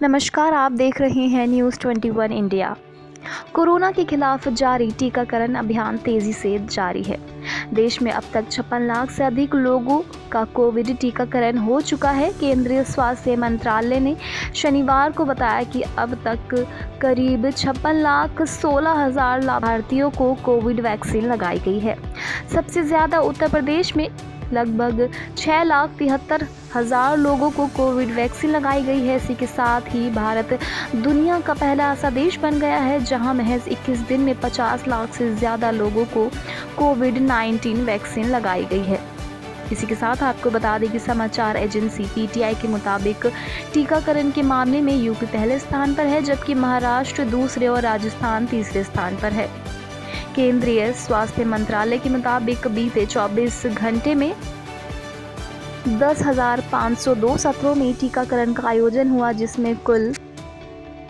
नमस्कार, आप देख रहे हैं न्यूज़ 21 इंडिया। कोरोना के खिलाफ जारी टीकाकरण अभियान तेजी से जारी है। देश में अब तक 56 लाख से अधिक लोगों का कोविड टीकाकरण हो चुका है। केंद्रीय स्वास्थ्य मंत्रालय ने शनिवार को बताया कि अब तक करीब 56 लाख 16 हजार लाभार्थियों को कोविड वैक्सीन लगाई गई है। सबसे ज़्यादा उत्तर प्रदेश में लगभग 6,73,000 लोगों को कोविड वैक्सीन लगाई गई है। इसी के साथ ही भारत दुनिया का पहला ऐसा देश बन गया है जहां महज 21 दिन में 50 लाख से ज़्यादा लोगों को कोविड-19 वैक्सीन लगाई गई है। इसी के साथ आपको बता दें कि समाचार एजेंसी पीटीआई के मुताबिक टीकाकरण के मामले में यूपी पहले स्थान पर है, जबकि महाराष्ट्र दूसरे और राजस्थान तीसरे स्थान पर है। केंद्रीय स्वास्थ्य मंत्रालय के मुताबिक बीते 24 घंटे में 10,502 सत्रों में टीकाकरण का आयोजन हुआ, जिसमें कुल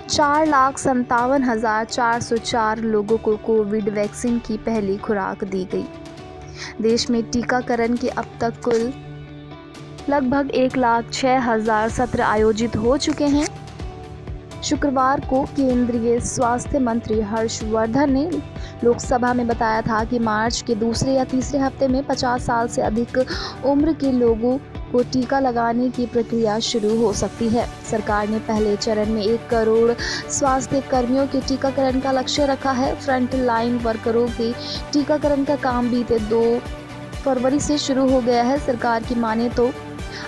4,57,404 लोगों को कोविड वैक्सीन की पहली खुराक दी गई। देश में टीकाकरण के अब तक कुल लगभग 1,06,000 सत्र आयोजित हो चुके हैं। शुक्रवार को केंद्रीय स्वास्थ्य मंत्री हर्षवर्धन ने लोकसभा में बताया था कि मार्च के दूसरे या तीसरे हफ्ते में 50 साल से अधिक उम्र के लोगों को टीका लगाने की प्रक्रिया शुरू हो सकती है। सरकार ने पहले चरण में 1 करोड़ स्वास्थ्य कर्मियों के टीकाकरण का लक्ष्य रखा है। फ्रंट लाइन वर्करों के टीकाकरण का काम बीते 2 फरवरी से शुरू हो गया है। सरकार की माने तो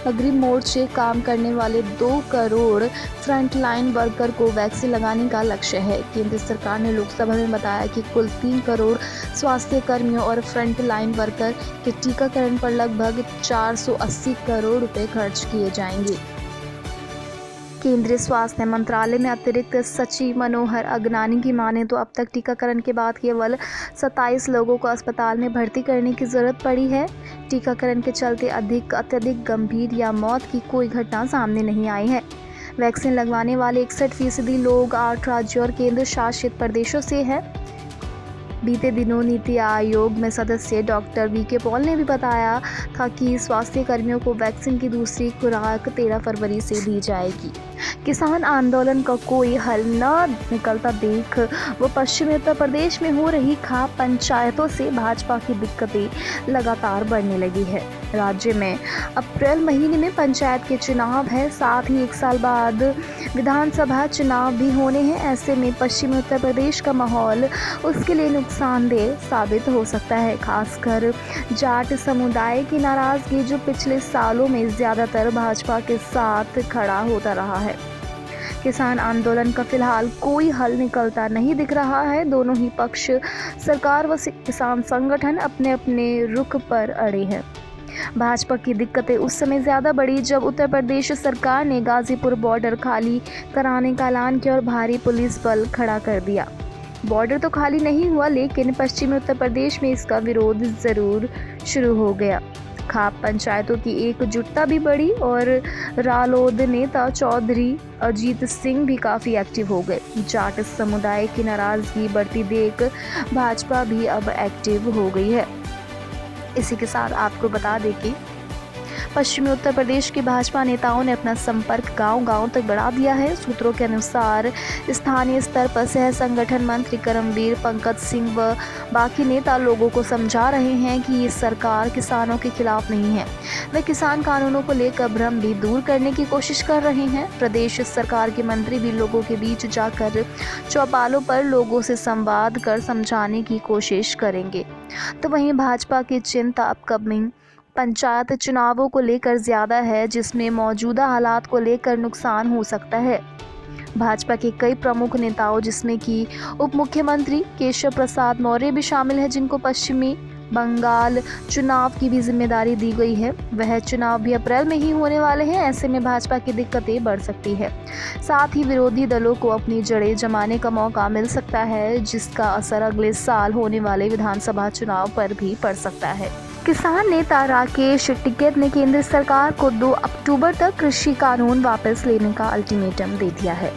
अग्रिम मोर्चे काम करने वाले 2 करोड़ फ्रंट लाइन वर्कर को वैक्सीन लगाने का लक्ष्य है। केंद्र सरकार ने लोकसभा में बताया कि कुल 3 करोड़ स्वास्थ्य कर्मियों और फ्रंट लाइन वर्कर के टीकाकरण पर लगभग 480 करोड़ रुपए खर्च किए जाएंगे। केंद्रीय स्वास्थ्य मंत्रालय में अतिरिक्त सचिव मनोहर अगनानी की माने तो अब तक टीकाकरण के बाद केवल 27 लोगों को अस्पताल में भर्ती करने की जरूरत पड़ी है। टीकाकरण के चलते अत्यधिक गंभीर या मौत की कोई घटना सामने नहीं आई है। वैक्सीन लगवाने वाले 61% लोग 8 राज्यों और केंद्र शासित प्रदेशों से हैं। बीते दिनों नीति आयोग में सदस्य डॉक्टर वीके पॉल ने भी बताया था कि स्वास्थ्य कर्मियों को वैक्सीन की दूसरी खुराक 13 फरवरी से दी जाएगी। किसान आंदोलन का कोई हल न निकलता देख वो पश्चिमी उत्तर प्रदेश में हो रही खाप पंचायतों से भाजपा की दिक्कतें लगातार बढ़ने लगी है। राज्य में अप्रैल महीने में पंचायत के चुनाव है, साथ ही 1 साल बाद विधानसभा चुनाव भी होने हैं। ऐसे में पश्चिमी उत्तर प्रदेश का माहौल उसके लिए नुकसानदेह साबित हो सकता है। खासकर जाट समुदाय की नाराजगी जो पिछले सालों में ज़्यादातर भाजपा के साथ खड़ा होता रहा है। किसान आंदोलन का फिलहाल कोई हल निकलता नहीं दिख रहा है। दोनों ही पक्ष सरकार व किसान संगठन अपने अपने रुख पर अड़े हैं। भाजपा की दिक्कतें उस समय ज़्यादा बढ़ी जब उत्तर प्रदेश सरकार ने गाजीपुर बॉर्डर खाली कराने का ऐलान किया और भारी पुलिस बल खड़ा कर दिया। बॉर्डर तो खाली नहीं हुआ, लेकिन पश्चिमी उत्तर प्रदेश में इसका विरोध ज़रूर शुरू हो गया। खाप पंचायतों की एकजुटता भी बढ़ी और रालोद नेता चौधरी अजीत सिंह भी काफ़ी एक्टिव हो गए। जाट समुदाय की नाराज़गी बढ़ती देख भाजपा भी अब एक्टिव हो गई है। इसी के साथ आपको बता दें कि पश्चिमी उत्तर प्रदेश के भाजपा नेताओं ने अपना संपर्क गांव-गांव तक बढ़ा दिया है। सूत्रों के अनुसार स्थानीय स्तर पर सह संगठन मंत्री करमवीर पंकज सिंह व बाकी नेता लोगों को समझा रहे हैं कि ये सरकार किसानों के खिलाफ नहीं है। वे किसान कानूनों को लेकर भ्रम भी दूर करने की कोशिश कर रहे हैं। प्रदेश सरकार के मंत्री भी लोगों के बीच जाकर चौपालों पर लोगों से संवाद कर समझाने की कोशिश करेंगे। तो वहीं भाजपा की चिंता अपकमिंग पंचायत चुनावों को लेकर ज़्यादा है, जिसमें मौजूदा हालात को लेकर नुकसान हो सकता है। भाजपा के कई प्रमुख नेताओं, जिसमें कि उप मुख्यमंत्री केशव प्रसाद मौर्य भी शामिल हैं, जिनको पश्चिमी बंगाल चुनाव की भी जिम्मेदारी दी गई है। वह चुनाव भी अप्रैल में ही होने वाले हैं। ऐसे में भाजपा की दिक्कतें बढ़ सकती है। साथ ही विरोधी दलों को अपनी जड़ें जमाने का मौका मिल सकता है, जिसका असर अगले साल होने वाले विधानसभा चुनाव पर भी पड़ सकता है। किसान नेता राकेश टिकैत ने केंद्र सरकार को 2 अक्टूबर तक कृषि कानून वापस लेने का अल्टीमेटम दे दिया है।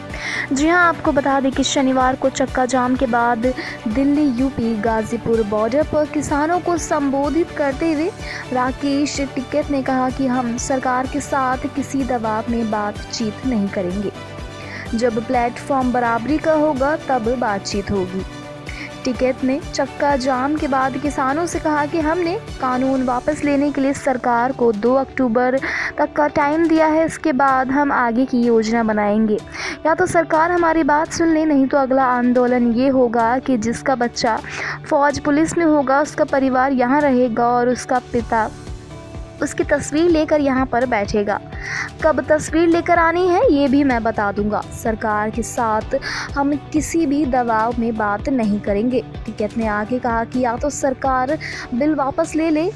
जी हां, आपको बता दें कि शनिवार को चक्का जाम के बाद दिल्ली यूपी गाजीपुर बॉर्डर पर किसानों को संबोधित करते हुए राकेश टिकैत ने कहा कि हम सरकार के साथ किसी दबाव में बातचीत नहीं करेंगे। जब प्लेटफॉर्म बराबरी का होगा तब बातचीत होगी। टिकैत ने चक्का जाम के बाद किसानों से कहा कि हमने कानून वापस लेने के लिए सरकार को 2 अक्टूबर तक का टाइम दिया है। इसके बाद हम आगे की योजना बनाएंगे। या तो सरकार हमारी बात सुन ले, नहीं तो अगला आंदोलन ये होगा कि जिसका बच्चा फौज पुलिस में होगा उसका परिवार यहाँ रहेगा और उसका पिता उसकी तस्वीर लेकर यहाँ पर बैठेगा। कब तस्वीर लेकर आनी है ये भी मैं बता दूंगा। सरकार के साथ हम किसी भी दबाव में बात नहीं करेंगे। टिकैत ने आगे कहा कि या तो सरकार बिल वापस ले ले,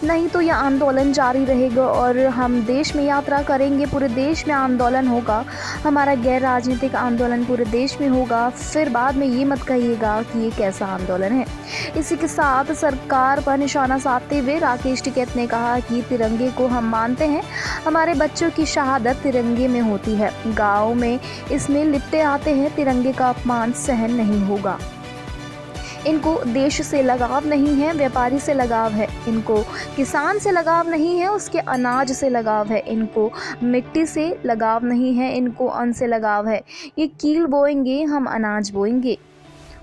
नहीं तो यह आंदोलन जारी रहेगा और हम देश में यात्रा करेंगे। पूरे देश में आंदोलन होगा। हमारा गैर राजनीतिक आंदोलन पूरे देश में होगा। फिर बाद में ये मत कहिएगा कि ये कैसा आंदोलन है। इसी के साथ सरकार पर निशाना साधते हुए राकेश टिकैत ने कहा कि तिरंगे को हम मानते हैं। हमारे बच्चों की शहादत तिरंगे में होती है। गाँव में इसमें लिपटे आते हैं। तिरंगे का अपमान सहन नहीं होगा। इनको देश से लगाव नहीं है, व्यापारी से लगाव है। इनको किसान से लगाव नहीं है, उसके अनाज से लगाव है। इनको मिट्टी से लगाव नहीं है, इनको अन्न से लगाव है। ये कील बोएंगे, हम अनाज बोएंगे।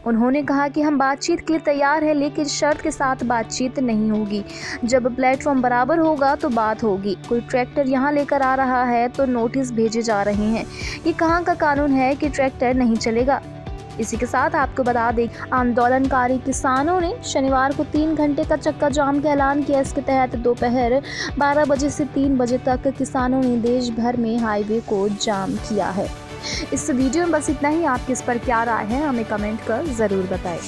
उन्होंने कहा कि हम बातचीत के लिए तैयार हैं, लेकिन शर्त के साथ बातचीत नहीं होगी। जब प्लेटफॉर्म बराबर होगा तो बात होगी। कोई ट्रैक्टर यहाँ लेकर आ रहा है तो नोटिस भेजे जा रहे हैं। ये कहाँ का कानून है कि ट्रैक्टर नहीं चलेगा। इसी के साथ आपको बता दें, आंदोलनकारी किसानों ने शनिवार को 3 घंटे का चक्का जाम का ऐलान किया। इसके तहत दोपहर 12 बजे से 3 बजे तक किसानों ने देश भर में हाईवे को जाम किया है। इस वीडियो में बस इतना ही। आपकी इस पर क्या राय है हमें कमेंट कर ज़रूर बताएं।